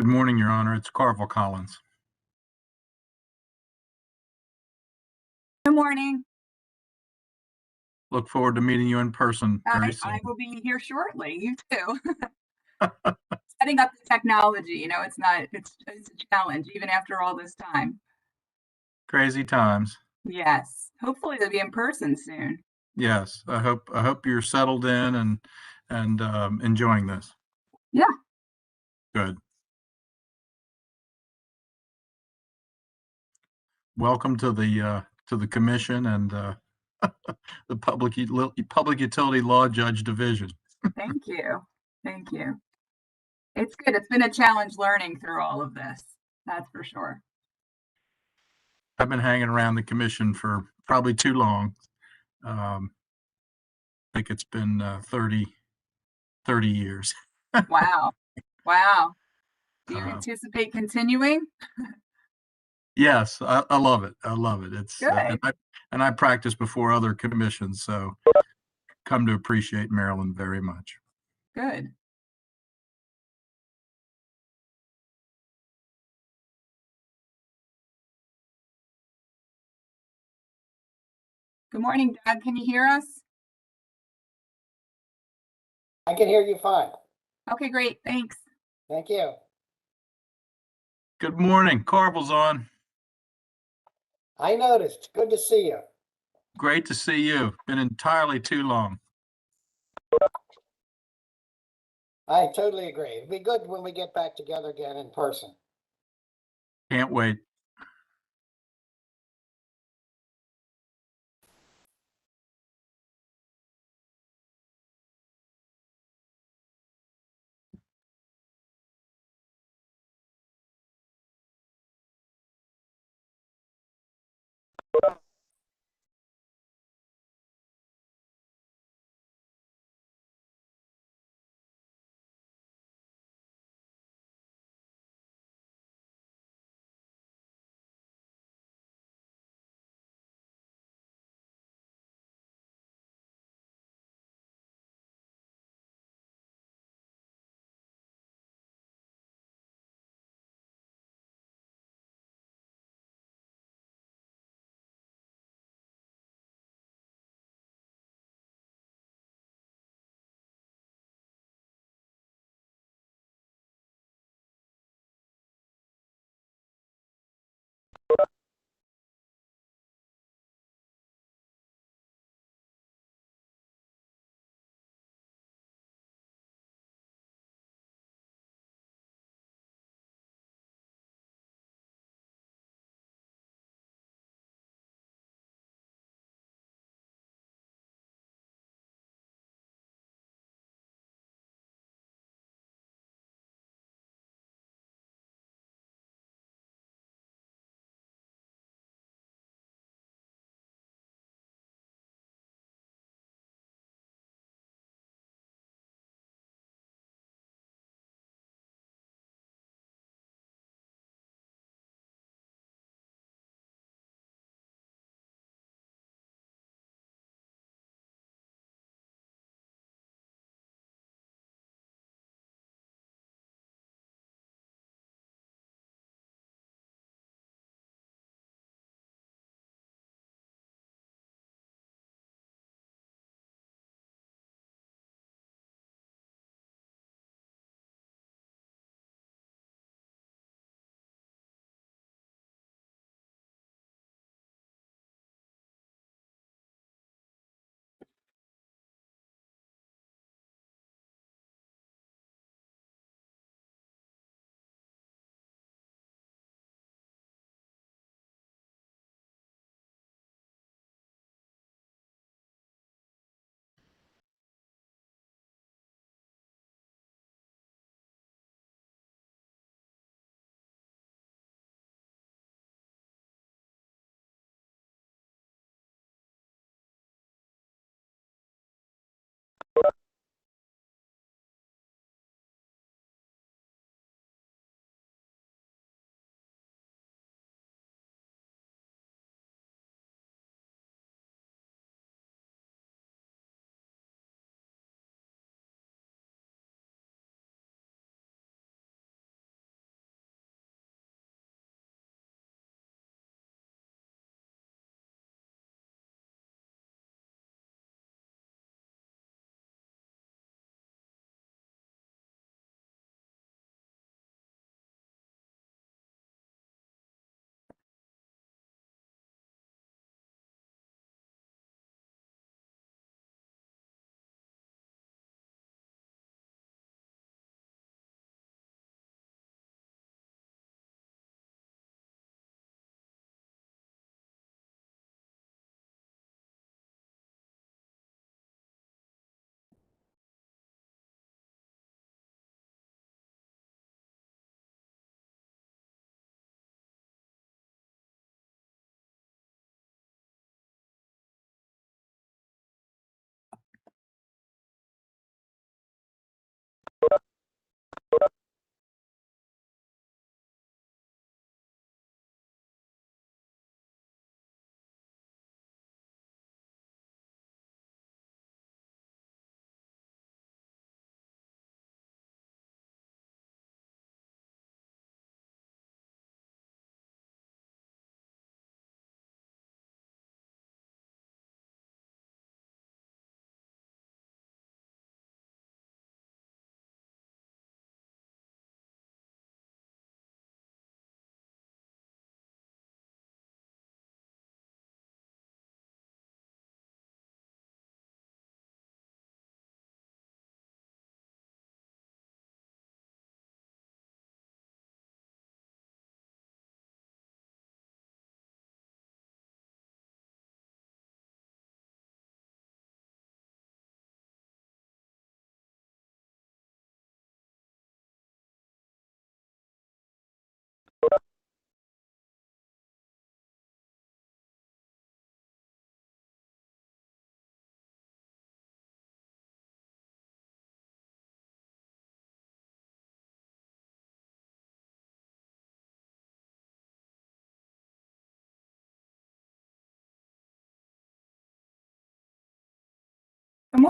Good morning, Your Honor. It's Carvel Collins. Good morning. Look forward to meeting you in person very I soon. will be here shortly. You too. Setting up the technology, it's a challenge even after all this time. Crazy times. Yes. Hopefully they'll be in person soon. Yes, I hope you're settled in and enjoying this. Yeah. Good. Welcome to the commission and the Public Utility Law Judge Division. Thank you. Thank you. It's good. It's been a challenge learning through all of this. That's for sure. I've been hanging around the commission for probably too long. I think it's been 30 years. Wow. Wow. Do you Uh, anticipate continuing? yes, I love it. I love it. It's Good. and I practice before other commissions, so come to appreciate Maryland very much. Good. Good morning, Doug. Can you hear us? I can hear you fine. Okay, great. Thanks. Thank you. Good morning. Carvel's on. I noticed. Good to see you. Great to see you. Been entirely too long. I totally agree. It'd be good when we get back together again in person. Can't wait.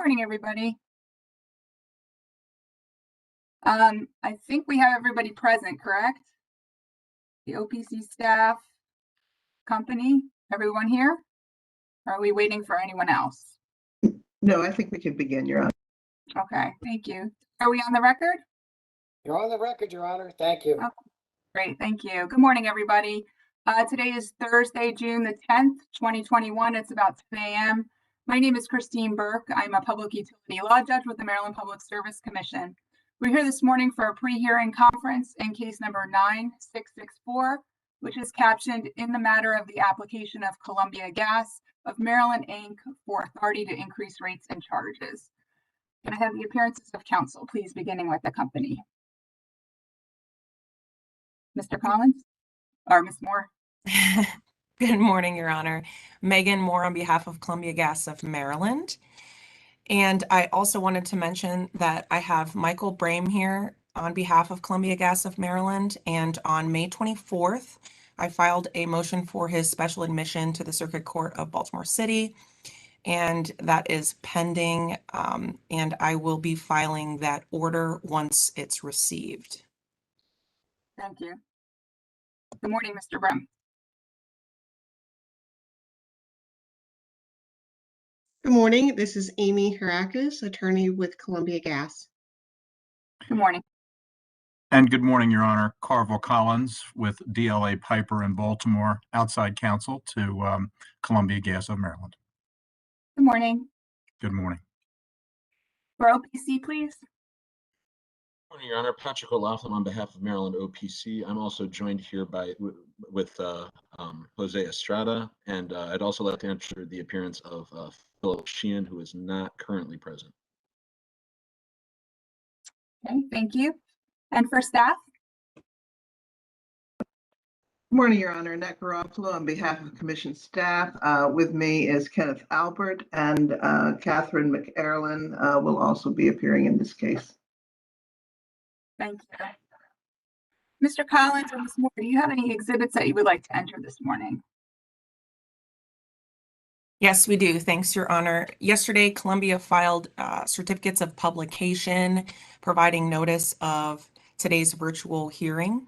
morning, everybody. I think we have everybody present, correct? The OPC staff, company, everyone here? Or are we waiting for anyone else? No, I think we can begin, Your Honor. Okay, thank you. Are we on the record? You're on the record, Your Honor. Thank you. Oh, great, thank you. Good morning, everybody. Today is Thursday, June the 10th, 2021. It's about 10 a.m. My name is Christine Burke. I'm a public utility law judge with the Maryland Public Service Commission. We're here this morning for a pre-hearing conference in case number 9664, which is captioned in the matter of the application of Columbia Gas of Maryland, Inc. for authority to increase rates and charges. Can I have the appearances of counsel, please, beginning with the company? Mr. Collins or Ms. Moore? Good morning, Your Honor. Megan Moore on behalf of Columbia Gas of Maryland. And I also wanted to mention that I have Michael Brame here on behalf of Columbia Gas of Maryland. And on May 24th, I filed a motion for his special admission to the Circuit Court of Baltimore City. And that is pending. And I will be filing that order once it's received. Thank you. Good morning, Mr. Brame. Good morning. This is Amy Herakis, attorney with Columbia Gas. Good morning. And good morning, Your Honor. Carville Collins with DLA Piper in Baltimore, outside counsel to Columbia Gas of Maryland. Good morning. Good morning. For OPC, please. Morning, Your Honor. Patrick O'Laughlin on behalf of Maryland OPC. I'm also joined here with Jose Estrada, and I'd also like to enter the appearance of Philip Sheehan, who is not currently present. Okay, thank you. And for staff? Good morning, Your Honor. Annette Garofalo on behalf of Commission staff. With me is Kenneth Albert, and Catherine McErlin will also be appearing in this case. Thank you. Mr. Collins or Ms. Moore, do you have any exhibits that you would like to enter this morning? Yes, we do. Thanks, Your Honor. Yesterday, Columbia filed certificates of publication providing notice of today's virtual hearing.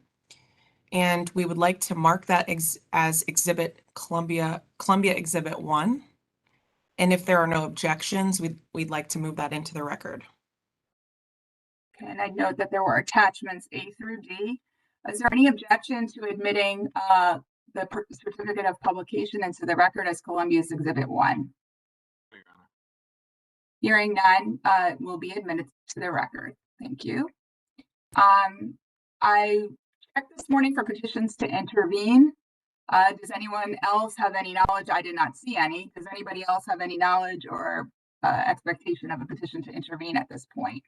And we would like to mark that as Exhibit Columbia Exhibit 1. And if there are no objections, we'd like to move that into the record. Okay, and I'd note that there were attachments A through D. Is there any objection to admitting the certificate of publication into the record as Columbia's Exhibit 1? Your Honor. Hearing none, will be admitted to the record. Thank you. I checked this morning for petitions to intervene. Does anyone else have any knowledge? I did not see any. Does anybody else have any knowledge or expectation of a petition to intervene at this point?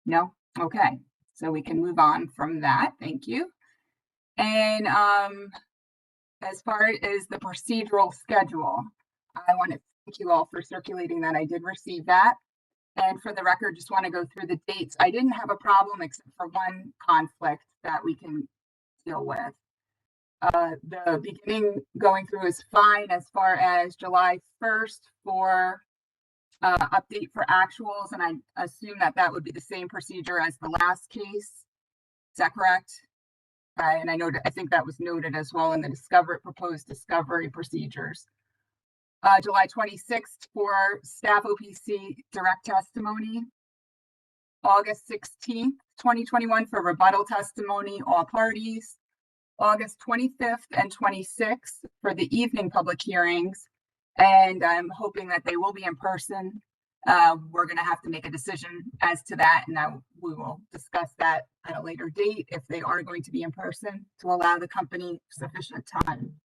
No? Okay. So we can move on from that. Thank you. And as far as the procedural schedule, I want to thank you all for circulating that. I did receive that. And for the record, just want to go through the dates. I didn't have a problem except for one conflict that we can deal with. The beginning going through is fine as far as July 1st for update for actuals, and I assume that that would be the same procedure as the last case. Is that correct? And I think that was noted as well in the proposed discovery procedures. July 26th for staff OPC direct testimony. August 16th, 2021 for rebuttal testimony, all parties. August 25th and 26th for the evening public hearings. And I'm hoping that they will be in person. We're going to have to make a decision as to that, and we will discuss that at a later date if they are going to be in person to allow the company sufficient time.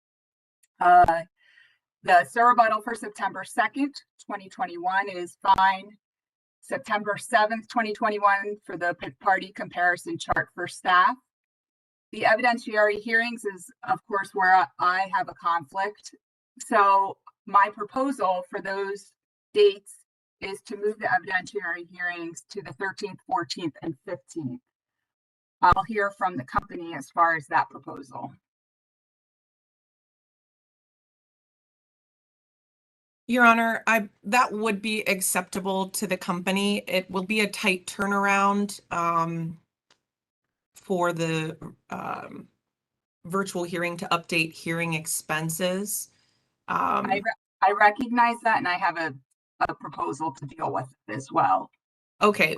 The rebuttal for September 2nd, 2021 is fine. September 7th, 2021 for the party comparison chart for staff. The evidentiary hearings is, of course, where I have a conflict. So my proposal for those dates is to move the evidentiary hearings to the 13th, 14th, and 15th. I'll hear from the company as far as that proposal. Your Honor, that would be acceptable to the company. It will be a tight turnaround for the virtual hearing to update hearing expenses. I recognize that, and I have a proposal to deal with as well. Okay,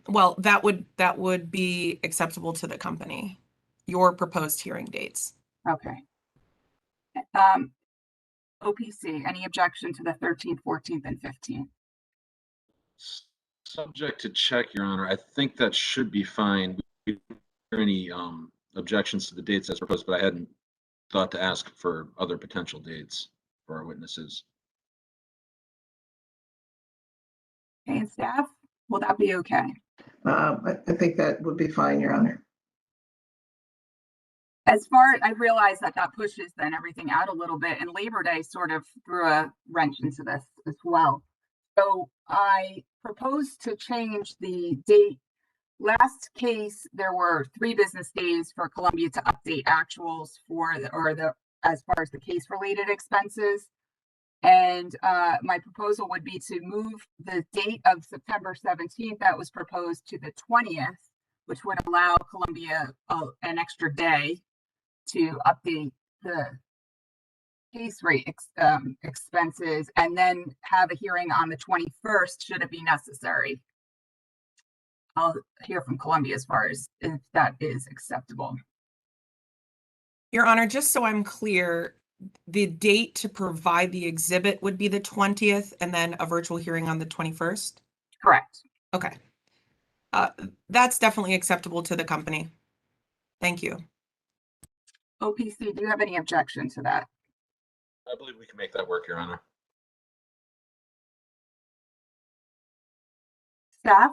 well, that would be acceptable to the company, your proposed hearing dates. Okay. OPC, any objection to the 13th, 14th, and 15th? Subject to check, Your Honor. I think that should be fine. We didn't hear any objections to the dates as proposed, but I hadn't thought to ask for other potential dates for our witnesses. Okay, and staff, will that be okay? I think that would be fine, Your Honor. As far as I realize that pushes then everything out a little bit, and Labor Day sort of threw a wrench into this as well. So I propose to change the date. Last case, there were 3 business days for Columbia to update actuals for as far as the case related expenses. And my proposal would be to move the date of September 17th that was proposed to the 20th, which would allow Columbia an extra day to update the case rate expenses, and then have a hearing on the 21st should it be necessary. I'll hear from Columbia as far as if that is acceptable. Your Honor, just so I'm clear, the date to provide the exhibit would be the 20th and then a virtual hearing on the 21st? Correct. Okay. That's definitely acceptable to the company. Thank you. OPC, do you have any objection to that? I believe we can make that work, Your Honor. Staff?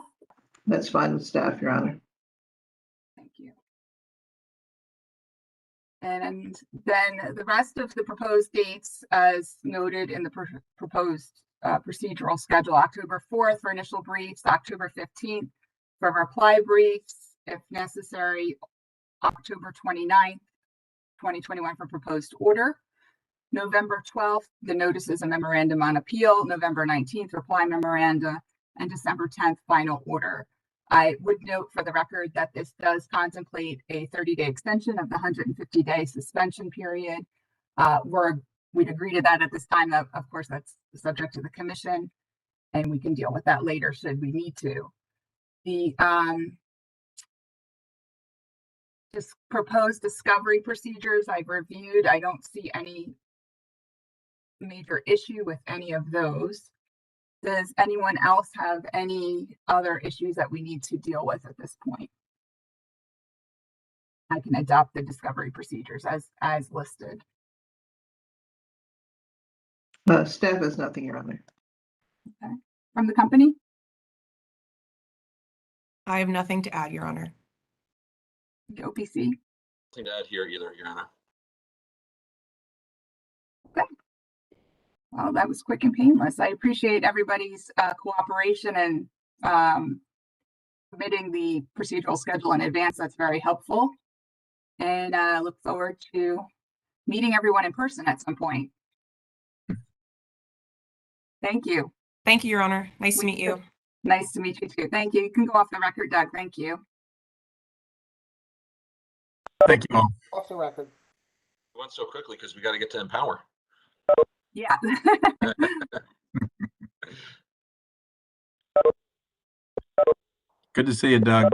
That's fine with staff, Your Honor. Thank you. And then the rest of the proposed dates, as noted in the proposed procedural schedule: October 4th for initial briefs, October 15th for reply briefs, if necessary, October 29th, 2021 for proposed order, November 12th, the notices and memorandum on appeal, November 19th, reply memoranda, and December 10th, final order. I would note for the record that this does contemplate a 30-day extension of the 150-day suspension period. We'd agree to that at this time. Of course, that's subject to the commission, and we can deal with that later should we need to. The proposed discovery procedures I've reviewed. I don't see any major issue with any of those. Does anyone else have any other issues that we need to deal with at this point? I can adopt the discovery procedures as listed. Staff has nothing, Your Honor. Okay. From the company? I have nothing to add, Your Honor. The OPC? Nothing to add here either, Your Honor. Okay. Well, that was quick and painless. I appreciate everybody's cooperation and submitting the procedural schedule in advance. That's very helpful. And look forward to meeting everyone in person at some point. Thank you. Thank you, Your Honor. Nice to meet you. Nice to meet you too. Thank you. You can go off the record, Doug. Thank you. Thank you all. Off the record. We went so quickly because we got to get to Empower. Yeah. Good to see you, Doug.